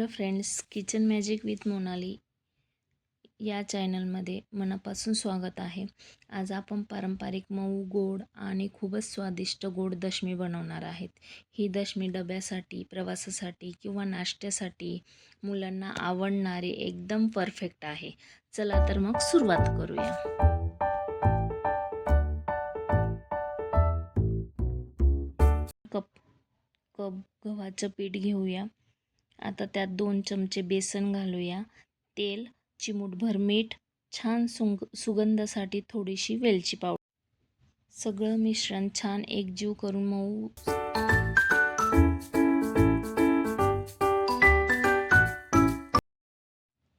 Hello friends, kitchen magic with Monali या चॅनलमध्ये मनापासून स्वागत आहे. आज आपण पारंपरिक मऊ गोड आणि खूपच स्वादिष्ट गोड दशमी बनवणार आहेत. ही दशमी डब्यासाठी, प्रवासासाठी किंवा नाश्त्यासाठी मुलांना आवडणारी एकदम परफेक्ट आहे. चला तर मग सुरुवात करूया. कप कप गव्हाचं पीठ घेऊया. आता त्यात 2 चमचे बेसन घालूया. तेल, चिमूटभर मीठ, छान सुगंधासाठी थोडीशी वेलची पावडर. सगळं मिश्रण छान एकजीव करून मऊ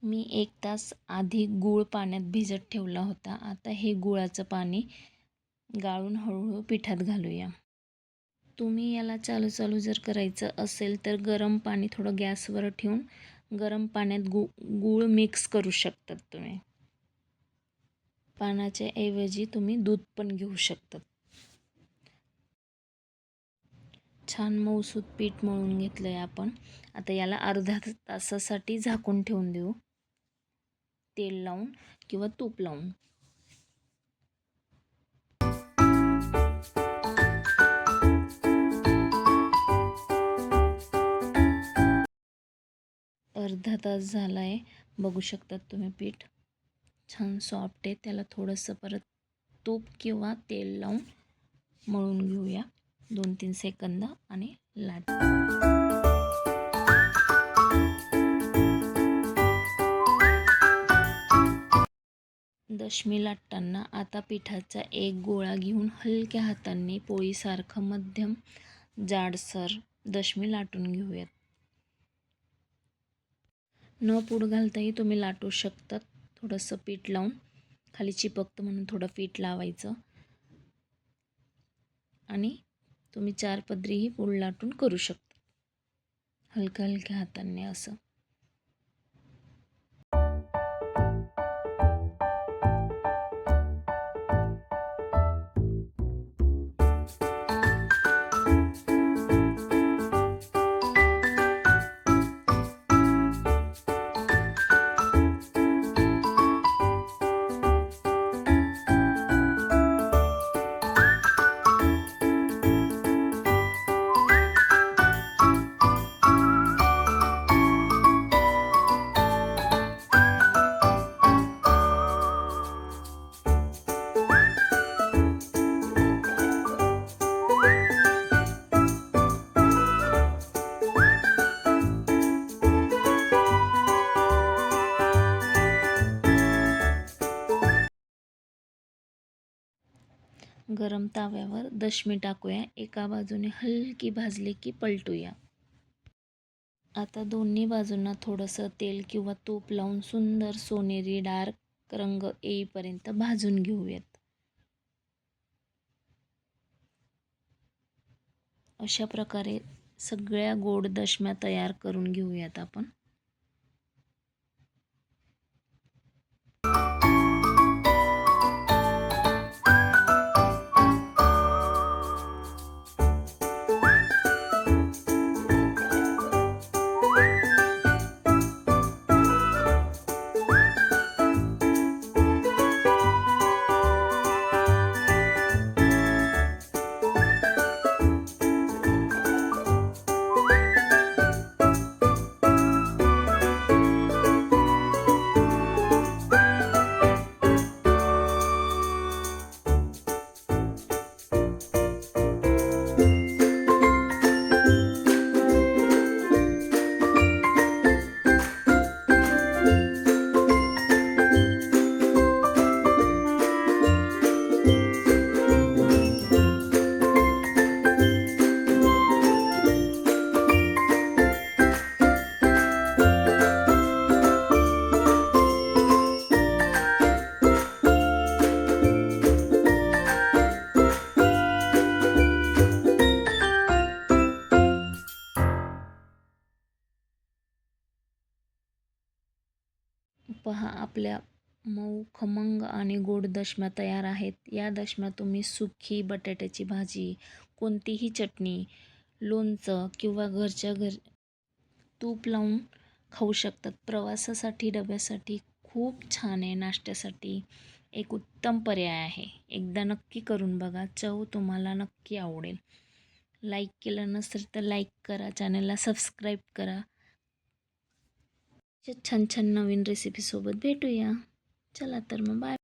मी 1 तास आधी गूळ पाण्यात भिजत ठेवला होता. आता हे गुळाचं पाणी गाळून हळूहळू पिठात घालूया. तुम्ही याला चालू जर करायचं असेल तर गरम पाणी थोडं गॅसवर ठेवून गरम पाण्यात गूळ मिक्स करू शकतात तुम्ही. पाण्याच्या ऐवजी तुम्ही दूध पण घेऊ शकतात. छान मऊसूत पीठ मळून घेतलंय आपण. आता याला अर्ध्या तासासाठी झाकून ठेवून देऊ, तेल लावून किंवा तूप लावून. अर्धा तास झालाय, बघू शकतात तुम्ही. पीठ छान सॉफ्ट आहे. त्याला थोडंसं परत तूप किंवा तेल लावून मळून घेऊया 2-3 सेकंद आणि लाट. दशमी लाटताना आता पिठाचा एक गोळा घेऊन हलक्या हातांनी पोळीसारखं मध्यम जाडसर दशमी लाटून घेऊयात. न पूड घालताही तुम्ही लाटू शकतात. थोडंसं पीठ लावून खाली चिपकतं म्हणून थोडं पीठ लावायचं आणि तुम्ही 4 पदरीही पूड लाटून करू शकता, हलक्या हातांनी असं. गरम ताव्यावर दशमी टाकूया. एका बाजूने हलकी भाजली की पलटूया. आता दोन्ही बाजूंना थोडंसं तेल किंवा तूप लावून सुंदर सोनेरी डार्क रंग येईपर्यंत भाजून घेऊयात. अशा प्रकारे सगळ्या गोड दशम्या तयार करून घेऊयात आपण. पहा, आपल्या मऊ खमंग आणि गोड दशम्या तयार आहेत. या दशम्या तुम्ही सुकी बटाट्याची भाजी, कोणतीही चटणी, लोणचं किंवा घरच्या घरी तूप लावून खाऊ शकतात. प्रवासासाठी डब्यासाठी खूप छान आहे. नाश्त्यासाठी एक उत्तम पर्याय आहे. एकदा नक्की करून बघा. चव तुम्हाला नक्की आवडेल. लाईक केलं नसेल तर लाईक करा. चॅनलला सबस्क्राईब करा. छान छान नवीन रेसिपीसोबत भेटूया. चला तर मग बाय.